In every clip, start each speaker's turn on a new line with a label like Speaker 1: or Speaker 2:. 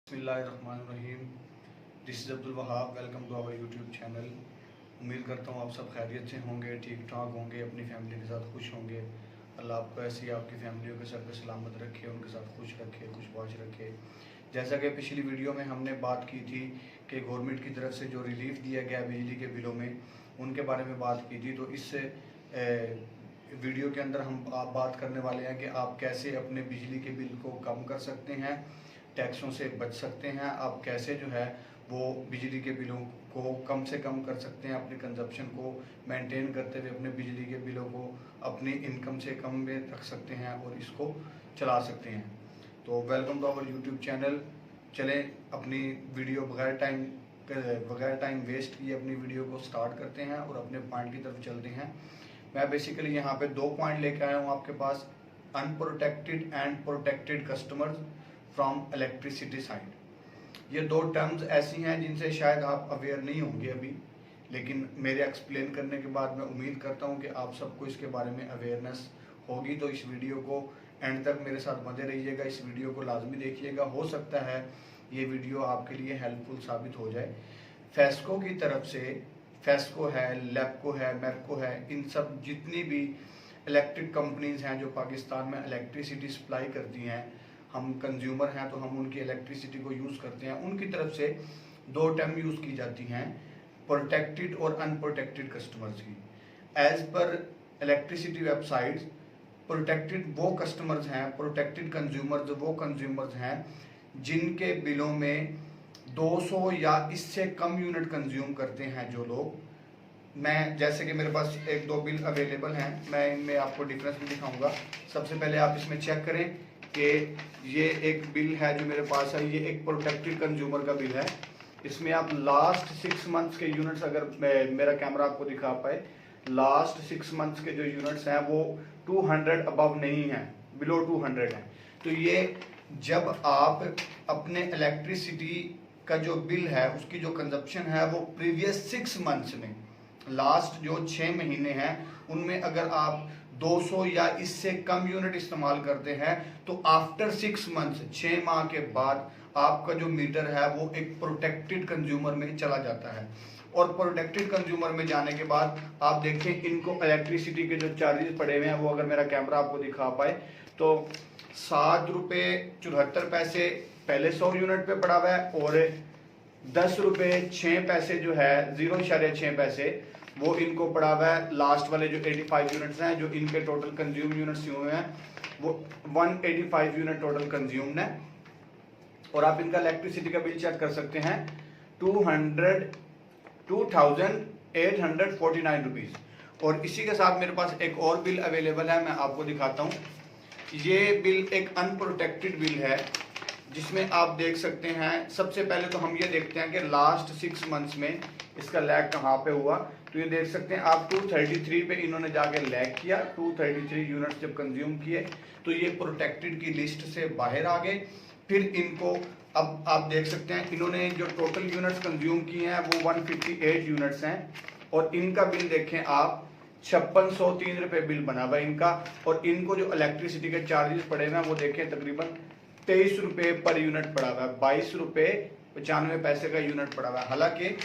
Speaker 1: बिस्मिल्लाहिर्रहमानिर्रहीम। This is Abdul Wahab. Welcome to our YouTube channel. उम्मीद करता हूँ आप सब खैरियत से होंगे, ठीक ठाक होंगे, अपनी फैमिली के साथ खुश होंगे। अल्लाह आपको ऐसे ही आपकी फैमिलियों के सर पे सलामत रखे, उनके साथ खुश रखे, खुशबाश रखे। जैसा कि पिछली वीडियो में हमने बात की थी कि गवर्नमेंट की तरफ से जो रिलीफ दिया गया बिजली के बिलों में, उनके बारे में बात की थी। तो इस वीडियो के अंदर हम आप बात करने वाले हैं कि आप कैसे अपने बिजली के बिल को कम कर सकते हैं, टैक्सों से बच सकते हैं, आप कैसे जो है वो बिजली के बिलों को कम से कम कर सकते हैं, अपने कंजप्शन को मेंटेन करते हुए अपने बिजली के बिलों को अपनी इनकम से कम में रख सकते हैं और इसको चला सकते हैं। तो welcome to our YouTube channel. चलें अपनी वीडियो बगैर टाइम वेस्ट किए अपनी वीडियो को स्टार्ट करते हैं और अपने पॉइंट की तरफ चलते हैं। मैं बेसिकली यहाँ पे 2 पॉइंट लेके आया हूँ आपके पास, unprotected and protected customers from electricity side. ये 2 टर्म्स ऐसी हैं जिनसे शायद आप अवेयर नहीं होंगे अभी, लेकिन मेरे एक्सप्लेन करने के बाद मैं उम्मीद करता हूँ कि आप सबको इसके बारे में अवेयरनेस होगी। तो इस वीडियो को एंड तक मेरे साथ बने रहिएगा, इस वीडियो को लाजमी देखिएगा। हो सकता है ये वीडियो आपके लिए हेल्पफुल साबित हो जाए। फेस्को की तरफ से, फेस्को है, लेपको है, मैपको है, इन सब जितनी भी इलेक्ट्रिक कंपनीज हैं जो पाकिस्तान में इलेक्ट्रिसिटी सप्लाई करती हैं, हम कंज्यूमर हैं तो हम उनकी इलेक्ट्रिसिटी को यूज़ करते हैं, उनकी तरफ से 2 टर्म यूज़ की जाती हैं, प्रोटेक्टेड और अनप्रोटेक्टेड कस्टमर्स की। As per electricity websites, protected वो कस्टमर्स हैं, प्रोटेक्टेड कंज्यूमर्स वो कंज्यूमर्स हैं जिनके बिलों में 200 या इससे कम यूनिट कंज्यूम करते हैं जो लोग। मैं जैसे कि मेरे पास 1-2 बिल अवेलेबल हैं, मैं इनमें आपको डिफरेंस भी दिखाऊंगा। सबसे पहले आप इसमें चेक करें कि ये एक बिल है जो मेरे पास है, ये एक प्रोटेक्टेड कंज्यूमर का बिल है। इसमें आप लास्ट 6 मंथ्स के यूनिट्स, अगर मेरा कैमरा आपको दिखा पाए, लास्ट 6 मंथ्स के जो यूनिट्स हैं वो 200 अबव नहीं हैं, बिलो 200 हैं। तो ये जब आप अपने इलेक्ट्रिसिटी का जो बिल है उसकी जो कंजप्शन है वो प्रीवियस 6 मंथ्स में, लास्ट जो 6 महीने हैं उनमें अगर आप 200 या इससे कम यूनिट इस्तेमाल करते हैं तो आफ्टर 6 मंथ्स, 6 माह के बाद आपका जो मीटर है वो एक प्रोटेक्टेड कंज्यूमर में चला जाता है। और प्रोटेक्टेड कंज्यूमर में जाने के बाद आप देखें इनको इलेक्ट्रिसिटी के जो चार्जेस पड़े हुए हैं वो, अगर मेरा कैमरा आपको दिखा पाए तो 7 रुपये 74 पैसे पहले 100 यूनिट पे पड़ा हुआ है और 10 रुपये 6 पैसे जो है 0.6 पैसे वो इनको पड़ा हुआ है लास्ट वाले जो 85 यूनिट्स हैं, जो इनके टोटल कंज्यूम यूनिट्स हुए हैं वो 185 यूनिट टोटल कंज्यूम्ड है। और आप इनका इलेक्ट्रिसिटी का बिल चेक कर सकते हैं, 2849 रुपीज़। और इसी के साथ मेरे पास एक और बिल अवेलेबल है, मैं आपको दिखाता हूँ। ये बिल एक अनप्रोटेक्टेड बिल है जिसमें आप देख सकते हैं, सबसे पहले तो हम ये देखते हैं कि लास्ट 6 मंथ्स में इसका लैग कहाँ पे हुआ। तो ये देख सकते हैं आप 233 पे इन्होंने जाके लैग किया, 233 यूनिट्स जब कंज्यूम किए तो ये प्रोटेक्टेड की लिस्ट से बाहर आ गए। फिर इनको अब आप देख सकते हैं इन्होंने जो टोटल यूनिट्स कंज्यूम किए हैं वो 158 यूनिट्स हैं और इनका बिल देखें आप 5603 रुपये बिल बना हुआ इनका। और इनको जो इलेक्ट्रिसिटी के चार्जेस पड़े हुए हैं वो देखें तकरीबन 23 रुपये पर यूनिट पड़ा हुआ है, 22 रुपये 95 पैसे का यूनिट पड़ा हुआ है। हालांकि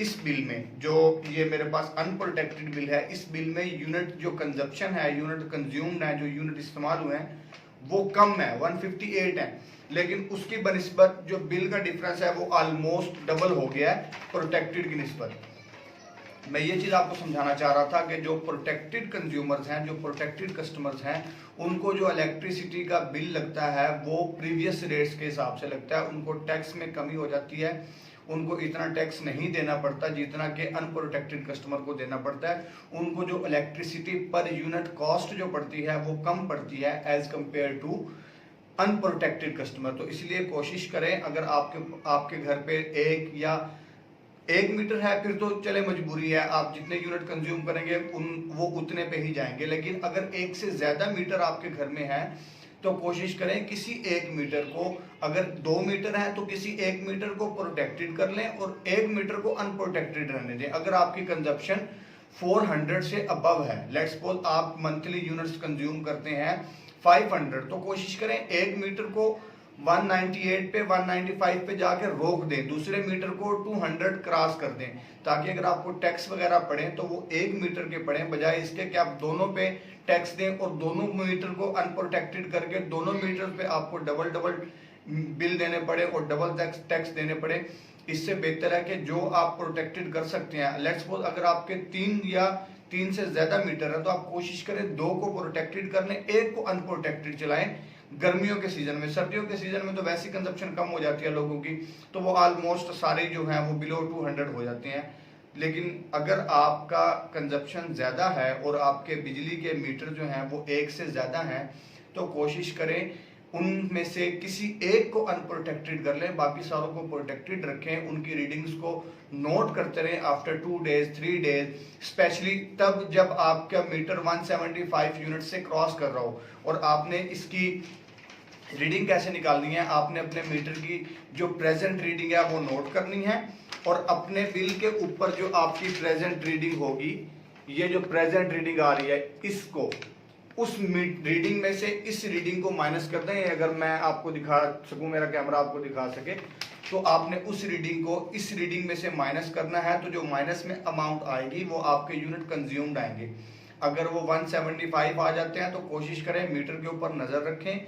Speaker 1: इस बिल में जो ये मेरे पास अनप्रोटेक्टेड बिल है, इस बिल में यूनिट जो कंजप्शन है, यूनिट कंज्यूम्ड है, जो यूनिट इस्तेमाल हुए हैं वो कम है, 158 है, लेकिन उसकी बनिस्बत जो बिल का डिफरेंस है वो ऑलमोस्ट डबल हो गया है प्रोटेक्टेड की निस्बत। मैं ये चीज़ आपको समझाना चाह रहा था कि जो प्रोटेक्टेड कंज्यूमर्स हैं, जो प्रोटेक्टेड कस्टमर्स हैं, उनको जो इलेक्ट्रिसिटी का बिल लगता है वो प्रीवियस रेट्स के हिसाब से लगता है, उनको टैक्स में कमी हो जाती है, उनको इतना टैक्स नहीं देना पड़ता जितना कि अनप्रोटेक्टेड कस्टमर को देना पड़ता है। उनको जो इलेक्ट्रिसिटी पर यूनिट कॉस्ट जो पड़ती है वो कम पड़ती है as compare to unprotected customer. तो इसलिए कोशिश करें, अगर आपके घर पे 1 मीटर है फिर तो चले मजबूरी है, आप जितने यूनिट कंज्यूम करेंगे वो उतने पे ही जाएंगे। लेकिन अगर 1 से ज़्यादा मीटर आपके घर में है तो कोशिश करें किसी 1 मीटर को, अगर 2 मीटर है तो किसी 1 मीटर को प्रोटेक्टेड कर लें और 1 मीटर को अनप्रोटेक्टेड रहने दें। अगर आपकी कंजप्शन 400 से अबव है, लेट्स सपोज आप मंथली यूनिट्स कंज्यूम करते हैं 500, तो कोशिश करें 1 मीटर को 198 पे 195 पे जाके रोक दें, दूसरे मीटर को 200 क्रॉस कर दें, ताकि अगर आपको टैक्स वगैरह पड़े तो वो 1 मीटर के पड़े, बजाय इसके कि आप दोनों पे टैक्स दें और दोनों मीटर को अनप्रोटेक्टेड करके दोनों मीटर पे आपको डबल डबल बिल देने पड़े और डबल टैक्स देने पड़े। इससे बेहतर है कि जो आप प्रोटेक्टेड कर सकते हैं, लेट्स सपोज अगर आपके 3 या 3 से ज्यादा मीटर है तो आप कोशिश करें 2 को प्रोटेक्टेड कर लें, 1 को अनप्रोटेक्टेड चलाएं। गर्मियों के सीजन में, सर्दियों के सीजन में तो वैसी कंजप्शन कम हो जाती है लोगों की, तो वो ऑलमोस्ट सारे जो हैं वो बिलो 200 हो जाते हैं। लेकिन अगर आपका कंजप्शन ज्यादा है और आपके बिजली के मीटर जो हैं वो 1 से ज्यादा हैं, तो कोशिश करें उनमें से किसी एक को अनप्रोटेक्टेड कर लें, बाकी सारों को प्रोटेक्टेड रखें। उनकी रीडिंग्स को नोट करते रहें आफ्टर 2 डेज 3 डेज, स्पेशली तब जब आपका मीटर 175 यूनिट से क्रॉस कर रहा हो। और आपने इसकी रीडिंग कैसे निकालनी है, आपने अपने मीटर की जो प्रेजेंट रीडिंग है वो नोट करनी है और अपने बिल के ऊपर जो आपकी प्रेजेंट रीडिंग होगी, ये जो प्रेजेंट रीडिंग आ रही है, इसको उस रीडिंग में से इस रीडिंग को माइनस कर दें। अगर मैं आपको दिखा सकूं, मेरा कैमरा आपको दिखा सके, तो आपने उस रीडिंग को इस रीडिंग में से माइनस करना है। तो जो माइनस में अमाउंट आएगी वो आपके यूनिट कंज्यूम्ड आएंगे। अगर वो 175 आ जाते हैं तो कोशिश करें मीटर के ऊपर नजर रखें,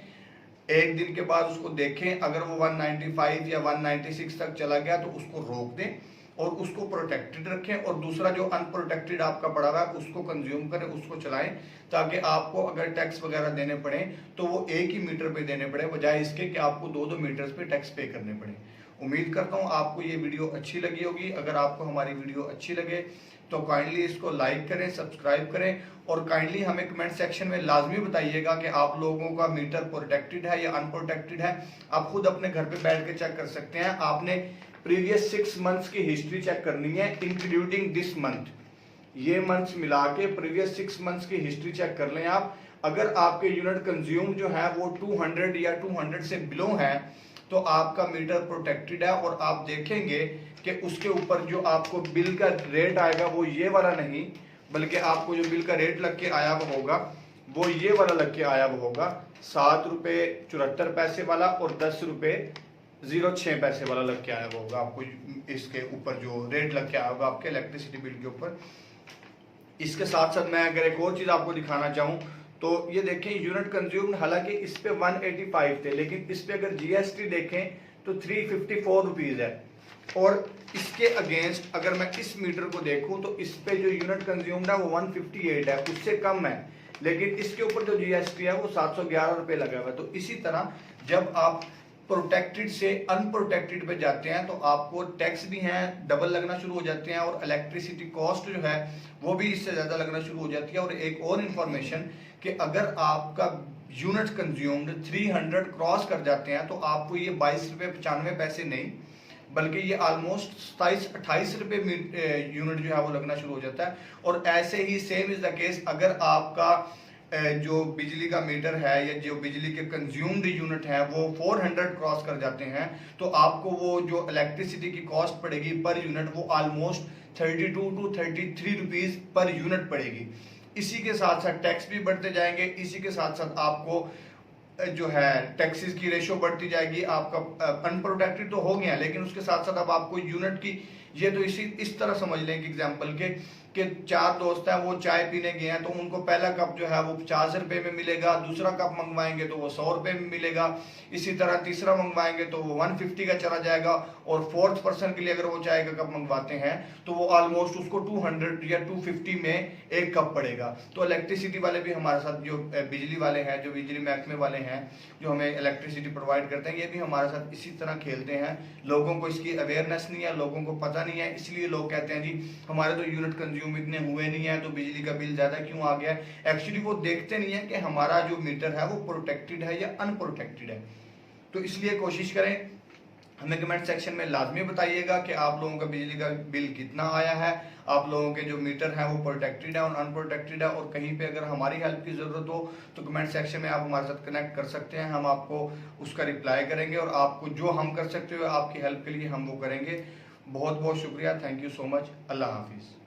Speaker 1: 1 दिन के बाद उसको देखें। अगर वो 195 या 196 तक चला गया तो उसको रोक दें और उसको प्रोटेक्टेड रखें, और दूसरा जो अनप्रोटेक्टेड आपका पड़ा हुआ है उसको कंज्यूम करें, उसको चलाएं, ताकि आपको अगर टैक्स वगैरह देने पड़े तो वो एक ही मीटर पे देने पड़े, बजाय इसके कि आपको 2-2 मीटर्स पे टैक्स पे करने पड़े। उम्मीद करता हूँ आपको ये वीडियो अच्छी लगी होगी। अगर आपको हमारी वीडियो अच्छी लगे तो काइंडली इसको लाइक करें, सब्सक्राइब करें और काइंडली हमें कमेंट सेक्शन में लाजमी बताइएगा कि आप लोगों का मीटर प्रोटेक्टेड है या अनप्रोटेक्टेड है। आप खुद अपने घर पे बैठ के चेक कर सकते हैं। आपने प्रीवियस 6 मंथ्स की हिस्ट्री चेक करनी है, इंक्लूडिंग दिस मंथ, ये मंथ्स मिला के प्रीवियस 6 मंथ्स की हिस्ट्री चेक कर लें आप। अगर आपके यूनिट कंज्यूम जो है वो 200 या 200 से बिलो है तो आपका मीटर प्रोटेक्टेड है, और आप देखेंगे कि उसके ऊपर जो आपको बिल का रेट आएगा वो ये वाला नहीं, बल्कि आपको जो बिल का रेट लग के आया हुआ होगा वो ये वाला लग के आया हुआ होगा, 7 रुपये 74 पैसे वाला और 10 रुपये 06 पैसे वाला लग के आया हुआ होगा। आपको इसके ऊपर जो रेट लग के आया होगा आपके इलेक्ट्रिसिटी बिल के ऊपर। इसके साथ साथ मैं अगर एक और चीज आपको दिखाना चाहूँ तो ये देखें, यूनिट कंज्यूम्ड हालांकि इस पे 185 थे, लेकिन इस पे अगर जीएसटी देखें तो 354 रुपीज है। और इसके अगेंस्ट अगर मैं इस मीटर को देखूं तो इस पे जो यूनिट कंज्यूम्ड है वो 158 है, उससे कम है, लेकिन इसके ऊपर जो जीएसटी है वो 711 रुपये लगा हुआ है। तो इसी तरह जब आप प्रोटेक्टेड से अनप्रोटेक्टेड पे जाते हैं तो आपको टैक्स भी हैं डबल लगना शुरू हो जाते हैं, और इलेक्ट्रिसिटी कॉस्ट जो है वो भी इससे ज्यादा लगना शुरू हो जाती है। और एक और इन्फॉर्मेशन कि अगर आपका यूनिट कंज्यूम्ड 300 क्रॉस कर जाते हैं तो आपको ये 22 रुपये 95 पैसे नहीं, बल्कि ये ऑलमोस्ट 27-28 रुपये यूनिट जो है वो लगना शुरू हो जाता है। और ऐसे ही सेम इज द केस अगर आपका जो बिजली का मीटर है या जो बिजली के कंज्यूम्ड यूनिट है वो 400 क्रॉस कर जाते हैं तो आपको वो जो इलेक्ट्रिसिटी की कॉस्ट पड़ेगी पर यूनिट वो almost 32 to 33 rupees per unit पड़ेगी। इसी के साथ साथ टैक्स भी बढ़ते जाएंगे, इसी के साथ साथ आपको जो है टैक्सेस की रेशो बढ़ती जाएगी। आपका अनप्रोटेक्टेड तो हो गया, लेकिन उसके साथ साथ अब आपको यूनिट की ये तो इस तरह समझ लें कि एग्जांपल के 4 दोस्त हैं, वो चाय पीने गए हैं तो उनको पहला कप जो है वो 50 रुपए में मिलेगा, दूसरा कप मंगवाएंगे तो वो 100 रुपए में मिलेगा, इसी तरह तीसरा मंगवाएंगे तो वो 150 का चला जाएगा, और 4th पर्सन के लिए अगर वो चाय का कप मंगवाते हैं तो वो ऑलमोस्ट उसको 200 या 250 में एक कप पड़ेगा। तो इलेक्ट्रिसिटी वाले भी हमारे साथ, जो बिजली वाले हैं, जो बिजली महकमे वाले हैं, जो हमें इलेक्ट्रिसिटी प्रोवाइड करते हैं, ये भी हमारे साथ इसी तरह खेलते हैं। लोगों को इसकी अवेयरनेस नहीं है, लोगों को पता नहीं है, इसलिए लोग कहते हैं जी हमारे तो यूनिट कंज्यूम इतने हुए नहीं है तो बिजली का बिल ज्यादा क्यों आ गया। एक्चुअली वो देखते नहीं है कि हमारा जो मीटर है वो प्रोटेक्टेड है या अनप्रोटेक्टेड है। तो इसलिए कोशिश करें, हमें कमेंट सेक्शन में लाजमी बताइएगा कि आप लोगों का बिजली का बिल कितना आया है, आप लोगों के जो मीटर है वो प्रोटेक्टेड है और अनप्रोटेक्टेड है, और कहीं पे अगर हमारी हेल्प की ज़रूरत हो तो कमेंट सेक्शन में आप हमारे साथ कनेक्ट कर सकते हैं, हम आपको उसका रिप्लाई करेंगे और आपको जो हम कर सकते हो आपकी हेल्प के लिए हम वो करेंगे। बहुत बहुत शुक्रिया, थैंक यू सो मच, अल्लाह हाफिज़।